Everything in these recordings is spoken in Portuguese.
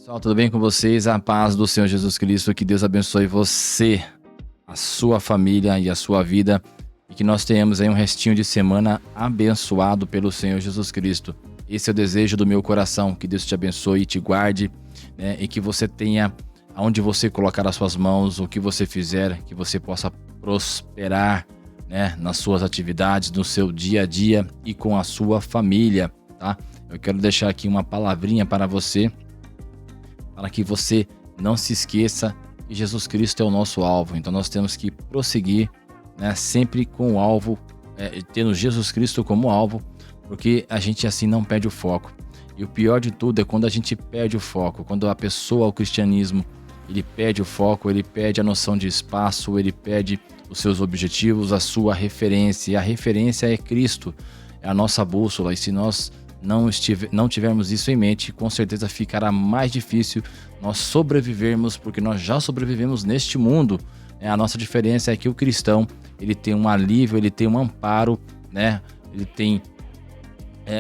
Pessoal, tudo bem com vocês? A paz do Senhor Jesus Cristo, que Deus abençoe você, a sua família e a sua vida, e que nós tenhamos aí um restinho de semana abençoado pelo Senhor Jesus Cristo. Esse é o desejo do meu coração, que Deus te abençoe e te guarde, né? E que você tenha aonde você colocar as suas mãos, o que você fizer, que você possa prosperar, né? Nas suas atividades, no seu dia a dia e com a sua família, tá? Eu quero deixar aqui uma palavrinha para você, para que você não se esqueça que Jesus Cristo é o nosso alvo. Então nós temos que prosseguir, né, sempre com o alvo, tendo Jesus Cristo como alvo, porque a gente assim não perde o foco. E o pior de tudo é quando a gente perde o foco, quando a pessoa, o cristianismo, ele perde o foco, ele perde a noção de espaço, ele perde os seus objetivos, a sua referência. E a referência é Cristo, é a nossa bússola. E se nós não tivermos isso em mente, com certeza ficará mais difícil nós sobrevivermos, porque nós já sobrevivemos neste mundo. A nossa diferença é que o cristão, ele tem um alívio, ele tem um amparo, né? Ele tem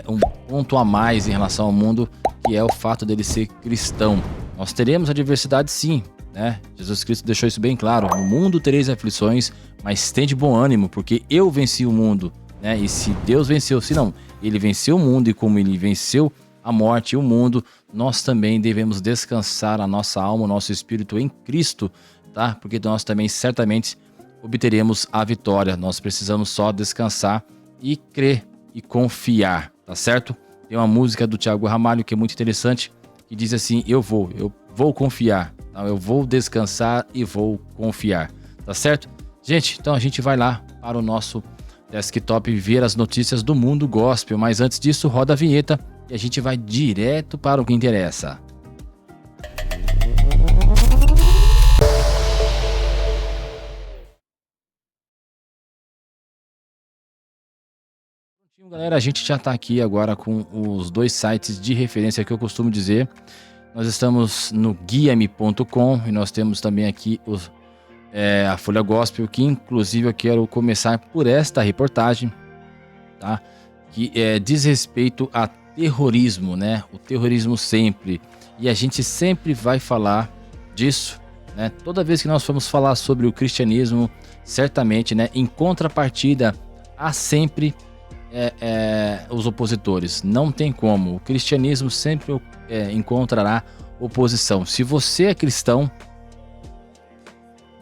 um ponto a mais em relação ao mundo, que é o fato dele ser cristão. Nós teremos adversidade, sim, né? Jesus Cristo deixou isso bem claro: no mundo tereis aflições, mas tende bom ânimo, porque eu venci o mundo, né? E se Deus venceu, se não, ele venceu o mundo, e como ele venceu a morte e o mundo, nós também devemos descansar a nossa alma, o nosso espírito em Cristo, tá? Porque nós também certamente obteremos a vitória. Nós precisamos só descansar e crer e confiar, tá certo? Tem uma música do Thiago Ramalho que é muito interessante, que diz assim: eu vou confiar, tá? Eu vou descansar e vou confiar, tá certo? Gente, então a gente vai lá para o nosso desktop ver as notícias do mundo gospel, mas antes disso roda a vinheta e a gente vai direto para o que interessa. Galera, a gente já está aqui agora com os dois sites de referência que eu costumo dizer. Nós estamos no guiame.com e nós temos também aqui a Folha Gospel, que inclusive eu quero começar por esta reportagem, tá? Que diz respeito a terrorismo, né? O terrorismo sempre. E a gente sempre vai falar disso, né? Toda vez que nós formos falar sobre o cristianismo, certamente, né? Em contrapartida, há sempre os opositores. Não tem como. O cristianismo sempre encontrará oposição. Se você é cristão,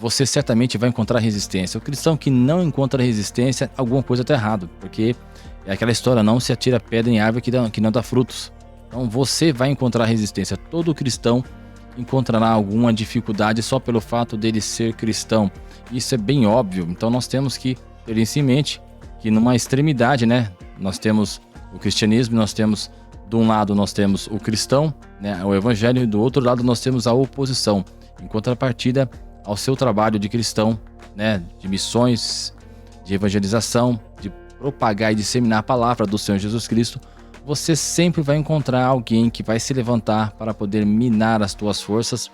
você certamente vai encontrar resistência. O cristão que não encontra resistência, alguma coisa está errado, porque é aquela história: não se atira pedra em árvore que não dá frutos. Então você vai encontrar resistência. Todo cristão encontrará alguma dificuldade só pelo fato dele ser cristão. Isso é bem óbvio. Então nós temos que ter isso em mente, que numa extremidade, né, nós temos o cristianismo, nós temos, de um lado nós temos o cristão, né, o evangelho, e do outro lado nós temos a oposição. Em contrapartida ao seu trabalho de cristão, né, de missões, de evangelização, de propagar e disseminar a palavra do Senhor Jesus Cristo, você sempre vai encontrar alguém que vai se levantar para poder minar as tuas forças.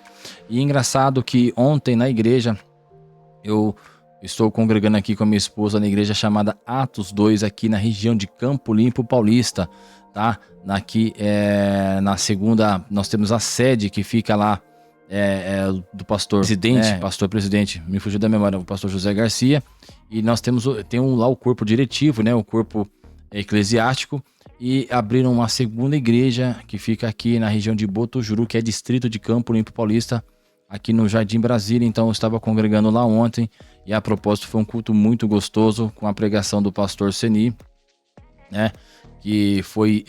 E é engraçado que ontem na igreja, eu estou congregando aqui com a minha esposa na igreja chamada Atos 2, aqui na região de Campo Limpo Paulista, tá? Aqui na segunda, nós temos a sede que fica lá, do pastor presidente, me fugiu da memória, o pastor José Garcia, e nós temos lá o corpo diretivo, né, o corpo eclesiástico, e abriram uma segunda igreja que fica aqui na região de Botujuru, que é distrito de Campo Limpo Paulista, aqui no Jardim Brasília. Então eu estava congregando lá ontem, e a propósito foi um culto muito gostoso, com a pregação do pastor Seni, né, que foi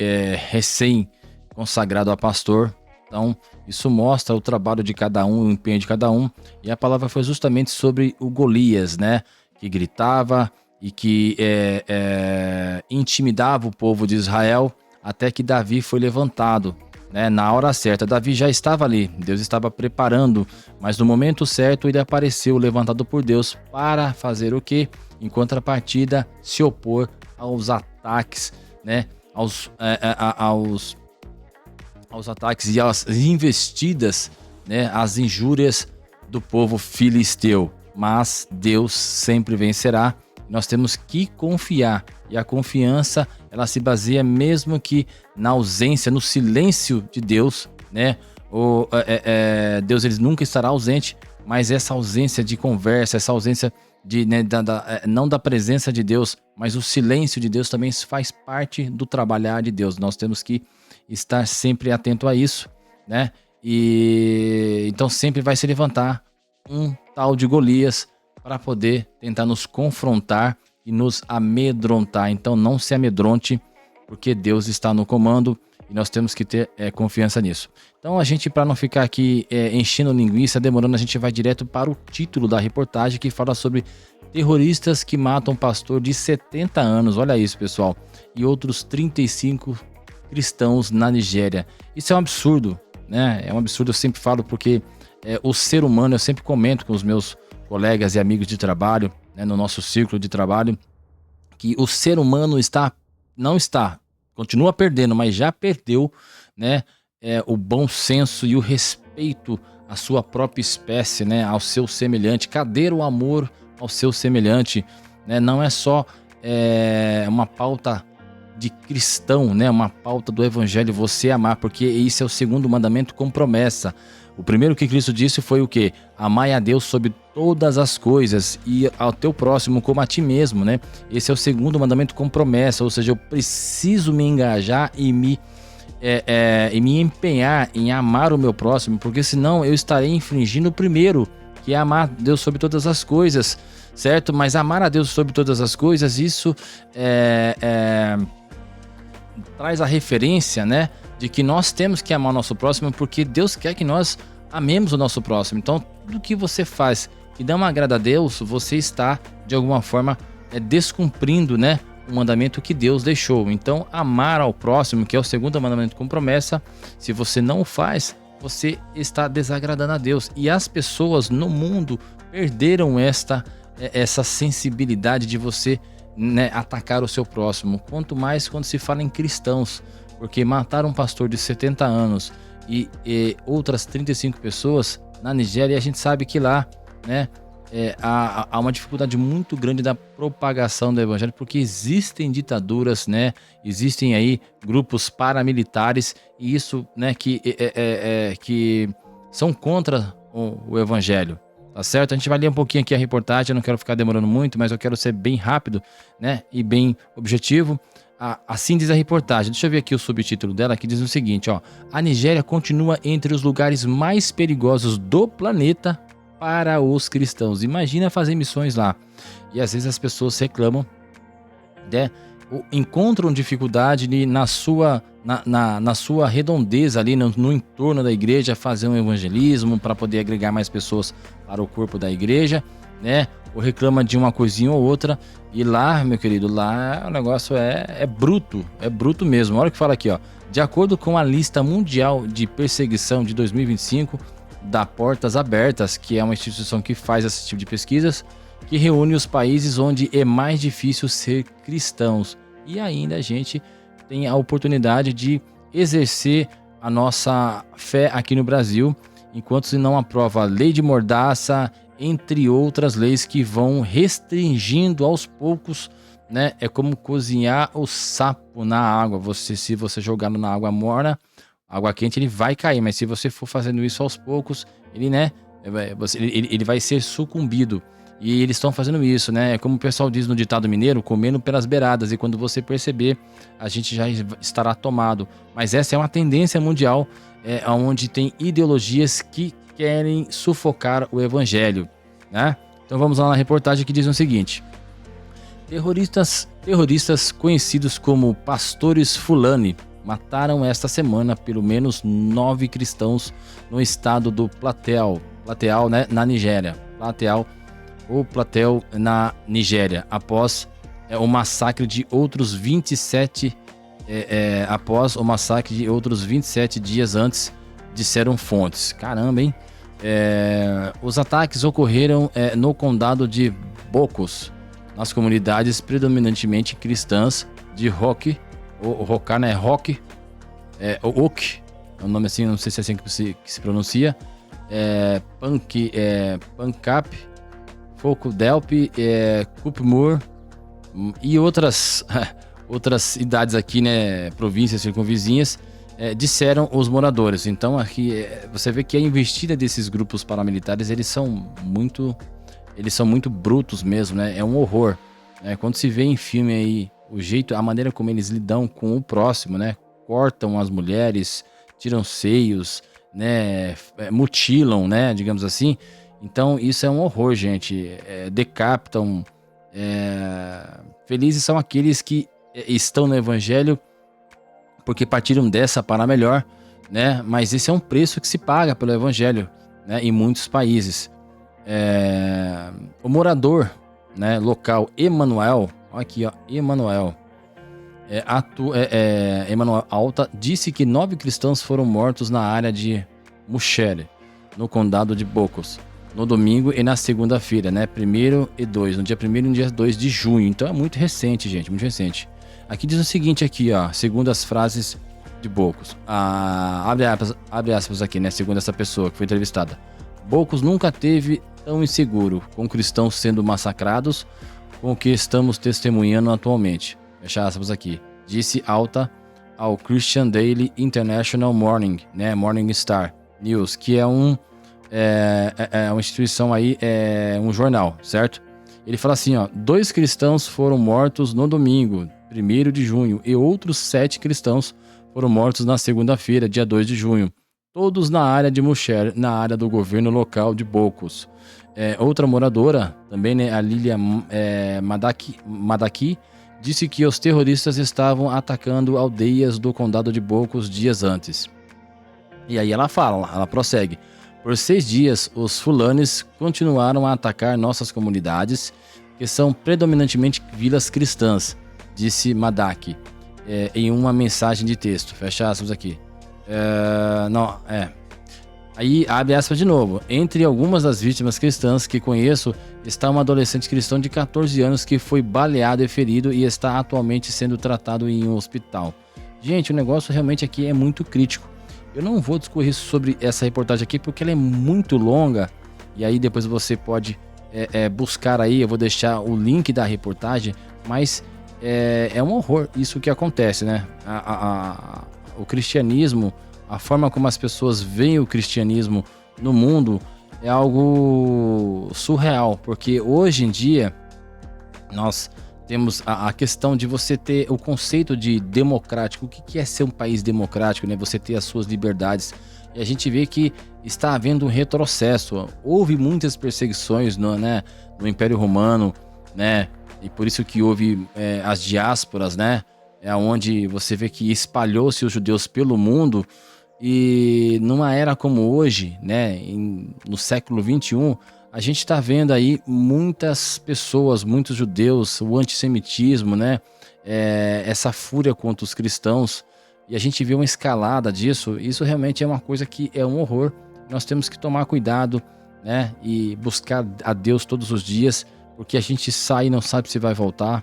recém consagrado a pastor. Então, isso mostra o trabalho de cada um, o empenho de cada um. E a palavra foi justamente sobre o Golias, né? Que gritava e que intimidava o povo de Israel, até que Davi foi levantado, né? Na hora certa. Davi já estava ali, Deus estava preparando, mas no momento certo ele apareceu, levantado por Deus, para fazer o quê? Em contrapartida, se opor aos ataques, né? Aos ataques e às investidas, né, às injúrias do povo filisteu. Mas Deus sempre vencerá. Nós temos que confiar. E a confiança, ela se baseia mesmo que na ausência, no silêncio de Deus, né? Deus ele nunca estará ausente, mas essa ausência de conversa, essa ausência de, né, não da presença de Deus, mas o silêncio de Deus também faz parte do trabalhar de Deus. Nós temos que estar sempre atento a isso, né? E então sempre vai se levantar um tal de Golias para poder tentar nos confrontar e nos amedrontar. Então não se amedronte, porque Deus está no comando e nós temos que ter confiança nisso. Então a gente, para não ficar aqui enchendo linguiça, demorando, a gente vai direto para o título da reportagem, que fala sobre terroristas que matam um pastor de 70 anos. Olha isso, pessoal. E outros 35 cristãos na Nigéria. Isso é um absurdo, né? É um absurdo, eu sempre falo, porque o ser humano, eu sempre comento com os meus colegas e amigos de trabalho, né, no nosso círculo de trabalho, que o ser humano continua perdendo, mas já perdeu, né, o bom senso e o respeito à sua própria espécie, né, ao seu semelhante. Cadê o amor ao seu semelhante? Né? Não é só uma pauta de cristão, né, uma pauta do evangelho, você amar, porque isso é o segundo mandamento com promessa. O primeiro que Cristo disse foi o quê? Amai a Deus sobre todas as coisas e ao teu próximo como a ti mesmo, né? Esse é o segundo mandamento com promessa, ou seja, eu preciso me engajar e me empenhar em amar o meu próximo, porque senão eu estarei infringindo o primeiro, que é amar Deus sobre todas as coisas, certo? Mas amar a Deus sobre todas as coisas, isso traz a referência, né, de que nós temos que amar o nosso próximo, porque Deus quer que nós amemos o nosso próximo. Então, tudo que você faz que não agrada a Deus, você está, de alguma forma, descumprindo, né, o mandamento que Deus deixou. Então, amar ao próximo, que é o segundo mandamento com promessa, se você não o faz, você está desagradando a Deus. E as pessoas no mundo perderam essa sensibilidade de você, né, atacar o seu próximo. Quanto mais quando se fala em cristãos, porque matar um pastor de 70 anos e outras 35 pessoas na Nigéria, a gente sabe que lá, né, há uma dificuldade muito grande da propagação do evangelho, porque existem ditaduras, né, existem aí grupos paramilitares, e isso, né, que são contra o evangelho. Tá certo? A gente vai ler um pouquinho aqui a reportagem, eu não quero ficar demorando muito, mas eu quero ser bem rápido, né, e bem objetivo. Assim diz a reportagem. Deixa eu ver aqui o subtítulo dela, que diz o seguinte, ó: a Nigéria continua entre os lugares mais perigosos do planeta para os cristãos. Imagina fazer missões lá. E às vezes as pessoas reclamam, né, encontram dificuldade na sua redondeza ali no entorno da igreja, fazer um evangelismo para poder agregar mais pessoas para o corpo da igreja, né? Ou reclama de uma coisinha ou outra. E lá, meu querido, lá o negócio é bruto mesmo. Olha o que fala aqui, ó: de acordo com a lista mundial de perseguição de 2025 da Portas Abertas, que é uma instituição que faz esse tipo de pesquisas, que reúne os países onde é mais difícil ser cristãos. E ainda a gente tem a oportunidade de exercer a nossa fé aqui no Brasil, enquanto se não aprova a lei de mordaça, entre outras leis que vão restringindo aos poucos, né? É como cozinhar o sapo na água. Se você jogar na água morna, água quente, ele vai cair, mas se você for fazendo isso aos poucos, ele, né, ele vai ser sucumbido. E eles estão fazendo isso, né? Como o pessoal diz no ditado mineiro, comendo pelas beiradas. E quando você perceber, a gente já estará tomado. Mas essa é uma tendência mundial, onde tem ideologias que querem sufocar o evangelho, né? Então vamos lá na reportagem que diz o seguinte: terroristas conhecidos como pastores Fulani mataram esta semana pelo menos 9 cristãos no estado do Plateau, né, na Nigéria. Plateau na Nigéria, após o massacre de outros 27 dias antes, disseram fontes. Caramba, hein? Os ataques ocorreram no condado de Bokos, nas comunidades predominantemente cristãs de Roque, Ok, é um nome assim, não sei se é assim que se pronuncia, Pancap, Focodelp, Cupmur e outras cidades aqui, né, províncias circunvizinhas, disseram os moradores. Então aqui você vê que a investida desses grupos paramilitares, eles são muito brutos mesmo, né? É um horror, né? Quando se vê em filme aí a maneira como eles lidam com o próximo, né? Cortam as mulheres, tiram seios, né? Mutilam, né? Digamos assim. Então isso é um horror, gente. Decapitam. Felizes são aqueles que estão no evangelho porque partiram dessa para melhor, né? Mas esse é um preço que se paga pelo evangelho, né? Em muitos países. O morador, né, local Emanuel, aqui ó, Emanuel Alta disse que 9 cristãos foram mortos na área de Muxere, no condado de Bocos, no domingo e na segunda-feira, né, 1º e 2, no dia 1º e no dia 2 de junho. Então é muito recente, gente, muito recente. Aqui diz o seguinte aqui, ó, segundo as frases de Bocos, abre aspas aqui, né, segundo essa pessoa que foi entrevistada. Bocos nunca teve tão inseguro, com cristãos sendo massacrados, com o que estamos testemunhando atualmente. Fecha aspas aqui. Disse Alta ao Christian Daily International Morning, né, Morning Star News, que é uma instituição aí, um jornal, certo? Ele fala assim, ó, 2 cristãos foram mortos no domingo, 1º de junho, e outros 7 cristãos foram mortos na segunda-feira, dia 2 de junho. Todos na área de Muxer, na área do governo local de Bocos. Outra moradora, também, né, a Lilia Madaki, disse que os terroristas estavam atacando aldeias do condado de Bocos dias antes. E aí ela prossegue. Por 6 dias, os fulanes continuaram a atacar nossas comunidades, que são predominantemente vilas cristãs, disse Madaki, em uma mensagem de texto. Fecha aspas aqui. Aí abre aspas de novo. Entre algumas das vítimas cristãs que conheço está um adolescente cristão de 14 anos que foi baleado e ferido e está atualmente sendo tratado em um hospital. Gente, o negócio realmente aqui é muito crítico. Eu não vou discorrer sobre essa reportagem aqui porque ela é muito longa. E aí depois você pode buscar aí, eu vou deixar o link da reportagem. Mas é um horror isso que acontece, né? O cristianismo, a forma como as pessoas veem o cristianismo no mundo é algo surreal, porque hoje em dia nós temos a questão de você ter o conceito de democrático. O que é ser um país democrático, né? Você ter as suas liberdades. E a gente vê que está havendo um retrocesso. Houve muitas perseguições no Império Romano, né? E por isso que houve as diásporas, né? Onde você vê que espalhou-se os judeus pelo mundo. E numa era como hoje, né, no século XXI, a gente está vendo aí muitas pessoas, muitos judeus, o antissemitismo, né, essa fúria contra os cristãos, e a gente vê uma escalada disso. Isso realmente é uma coisa que é um horror. Nós temos que tomar cuidado, né, e buscar a Deus todos os dias, porque a gente sai e não sabe se vai voltar.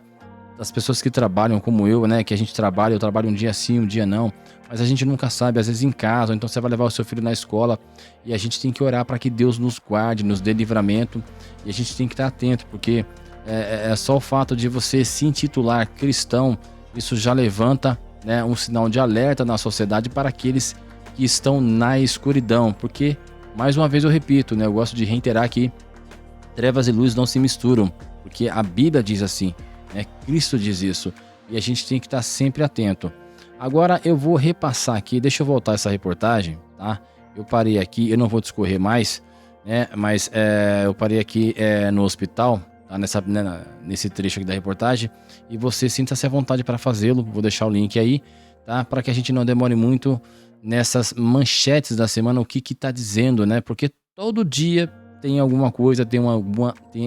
As pessoas que trabalham como eu, né, que a gente trabalha, eu trabalho um dia sim, um dia não, mas a gente nunca sabe, às vezes em casa, então você vai levar o seu filho na escola e a gente tem que orar para que Deus nos guarde, nos dê livramento, e a gente tem que estar atento, porque só o fato de você se intitular cristão, isso já levanta, né, um sinal de alerta na sociedade para aqueles que estão na escuridão, porque, mais uma vez eu repito, né, eu gosto de reiterar aqui, trevas e luz não se misturam, porque a Bíblia diz assim, Cristo diz isso, e a gente tem que estar sempre atento. Agora eu vou repassar aqui, deixa eu voltar essa reportagem, tá? Eu parei aqui, eu não vou discorrer mais, né? Mas eu parei aqui no hospital, tá? Nesse trecho aqui da reportagem, e você sinta-se à vontade para fazê-lo. Vou deixar o link aí, tá? Para que a gente não demore muito nessas manchetes da semana, o que tá dizendo, né? Porque todo dia tem alguma coisa, tem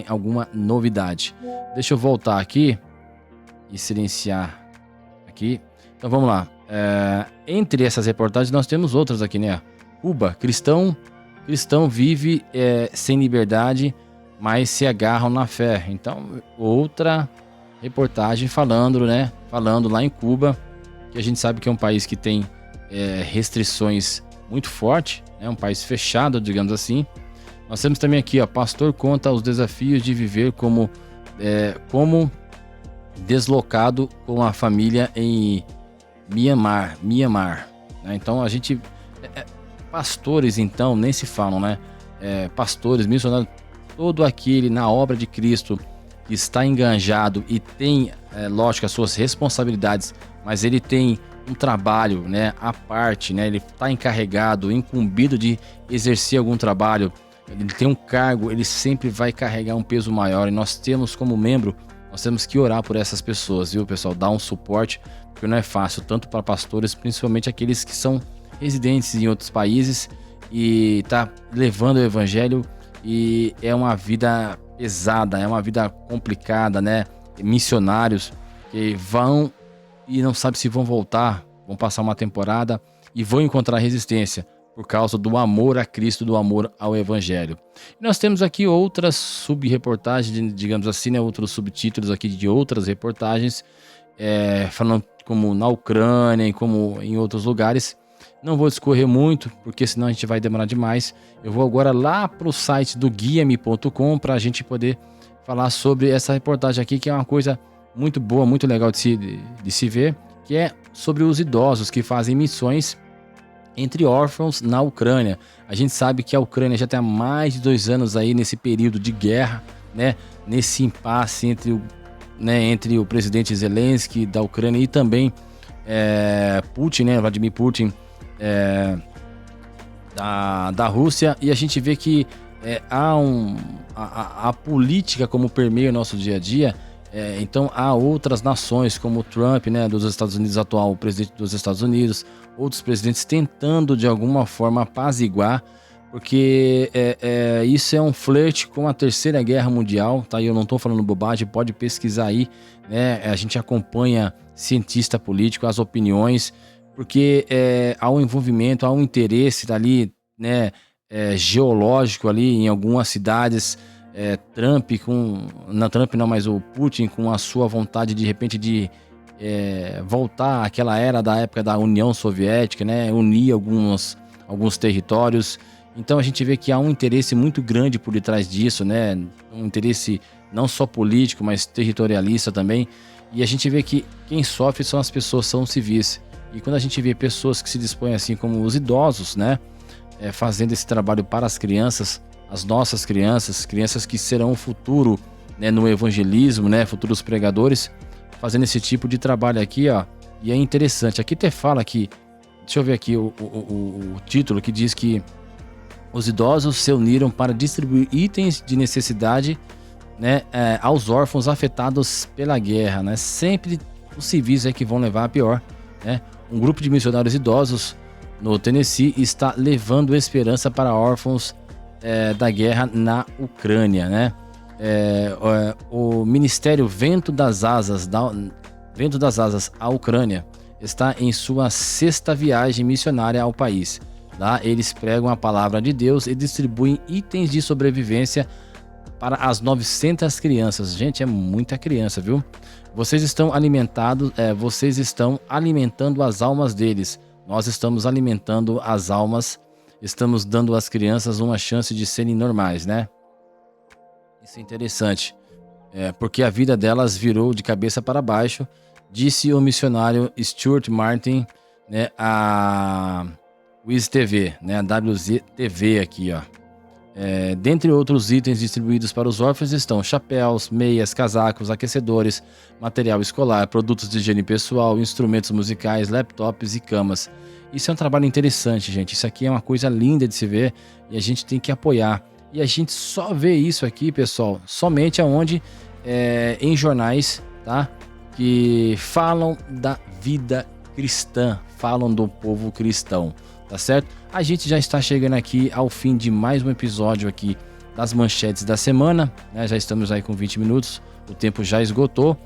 alguma novidade. Deixa eu voltar aqui e silenciar aqui. Então vamos lá. Entre essas reportagens nós temos outras aqui, né? Cuba, cristão vive sem liberdade, mas se agarram na fé. Então, outra reportagem falando lá em Cuba, que a gente sabe que é um país que tem restrições muito fortes, né? Um país fechado, digamos assim. Nós temos também aqui, ó, pastor conta os desafios de viver como deslocado com a família em Mianmar, né? Então a gente... pastores, então, nem se falam, né? Pastores, missionários, todo aquele na obra de Cristo que está enganjado e tem, lógico, as suas responsabilidades, mas ele tem um trabalho, né, à parte, né? Ele está encarregado, incumbido de exercer algum trabalho, ele tem um cargo, ele sempre vai carregar um peso maior, e nós temos como membro, nós temos que orar por essas pessoas, viu, pessoal? Dar um suporte, porque não é fácil, tanto para pastores, principalmente aqueles que são residentes em outros países e tá levando o evangelho, e é uma vida pesada, é uma vida complicada, né? Missionários que vão e não sabem se vão voltar, vão passar uma temporada e vão encontrar resistência por causa do amor a Cristo, do amor ao evangelho. E nós temos aqui outras subreportagens, digamos assim, né? Outros subtítulos aqui de outras reportagens, falando como na Ucrânia e como em outros lugares. Não vou discorrer muito, porque senão a gente vai demorar demais. Eu vou agora lá para o site do guiame.com para a gente poder falar sobre essa reportagem aqui, que é uma coisa muito boa, muito legal de se ver, que é sobre os idosos que fazem missões entre órfãos na Ucrânia. A gente sabe que a Ucrânia já tem há mais de 2 anos aí nesse período de guerra, né? Nesse impasse entre o presidente Zelensky da Ucrânia e também Putin, né? Vladimir Putin, da Rússia, e a gente vê que a política como permeia o nosso dia a dia. Então há outras nações como o Trump, né, dos Estados Unidos atual, o presidente dos Estados Unidos, outros presidentes tentando de alguma forma apaziguar, porque isso é um flerte com a Terceira Guerra Mundial, tá? Eu não estou falando bobagem, pode pesquisar aí, né? A gente acompanha cientista político, as opiniões, porque há um envolvimento, há um interesse ali, né, geológico ali em algumas cidades. Mas o Putin com a sua vontade de repente de voltar àquela era da época da União Soviética, né, unir alguns territórios. Então a gente vê que há um interesse muito grande por detrás disso, né, um interesse não só político, mas territorialista também. E a gente vê que quem sofre são as pessoas, são civis. E quando a gente vê pessoas que se dispõem assim como os idosos, né, fazendo esse trabalho para as crianças, as nossas crianças que serão o futuro, né, no evangelismo, né, futuros pregadores, fazendo esse tipo de trabalho aqui, ó. E é interessante, aqui até fala que, deixa eu ver aqui o título, que diz que os idosos se uniram para distribuir itens de necessidade, né, aos órfãos afetados pela guerra, né. Sempre os civis que vão levar a pior, né. Um grupo de missionários idosos no Tennessee está levando esperança para órfãos da guerra na Ucrânia, né? O Ministério Vento das Asas à Ucrânia está em sua 6ª viagem missionária ao país. Lá eles pregam a palavra de Deus e distribuem itens de sobrevivência para as 900 crianças. Gente, é muita criança, viu? Vocês estão alimentando as almas deles. Nós estamos alimentando as almas. Estamos dando às crianças uma chance de serem normais, né? Isso é interessante, porque a vida delas virou de cabeça para baixo, disse o missionário Stuart Martin, né, a WIS TV, né, a WZ TV aqui, ó. Dentre outros itens distribuídos para os órfãos estão chapéus, meias, casacos, aquecedores, material escolar, produtos de higiene pessoal, instrumentos musicais, laptops e camas. Isso é um trabalho interessante, gente. Isso aqui é uma coisa linda de se ver e a gente tem que apoiar. E a gente só vê isso aqui, pessoal, somente aonde em jornais, tá? Que falam da vida cristã, falam do povo cristão, tá certo? A gente já está chegando aqui ao fim de mais um episódio aqui das manchetes da semana, né? Já estamos aí com 20 minutos, o tempo já esgotou.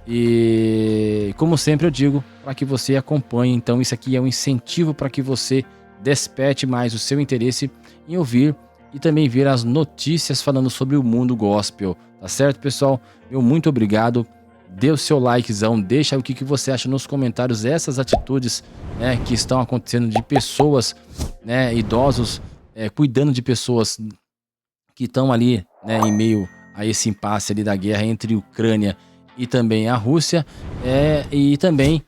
E como sempre eu digo, para que você acompanhe, então isso aqui é um incentivo para que você desperte mais o seu interesse em ouvir e também ver as notícias falando sobre o mundo gospel, tá certo, pessoal? Meu muito obrigado, dê o seu likezão, deixa o que você acha nos comentários essas atitudes, né, que estão acontecendo de pessoas, né, idosos, cuidando de pessoas que estão ali, né, em meio a esse impasse ali da guerra entre Ucrânia e também a Rússia, e também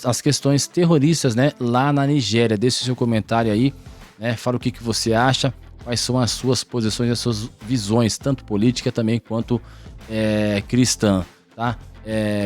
as questões terroristas, né, lá na Nigéria. Deixe seu comentário aí, né, fala o que você acha, quais são as suas posições, as suas visões, tanto política também quanto cristã, tá?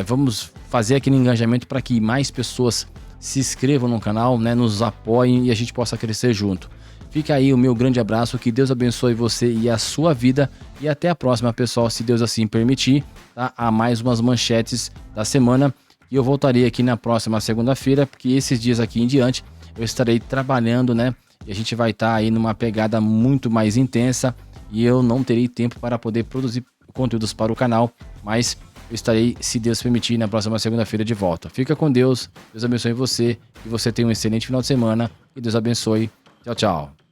Vamos fazer aquele engajamento para que mais pessoas se inscrevam no canal, né, nos apoiem e a gente possa crescer junto. Fica aí o meu grande abraço, que Deus abençoe você e a sua vida, e até a próxima, pessoal, se Deus assim permitir, tá? Há mais umas manchetes da semana, e eu voltarei aqui na próxima segunda-feira, porque esses dias aqui em diante eu estarei trabalhando, né, e a gente vai estar aí numa pegada muito mais intensa, e eu não terei tempo para poder produzir conteúdos para o canal, mas eu estarei, se Deus permitir, na próxima segunda-feira de volta. Fica com Deus, Deus abençoe você, que você tenha um excelente final de semana, e Deus abençoe. Tchau, tchau.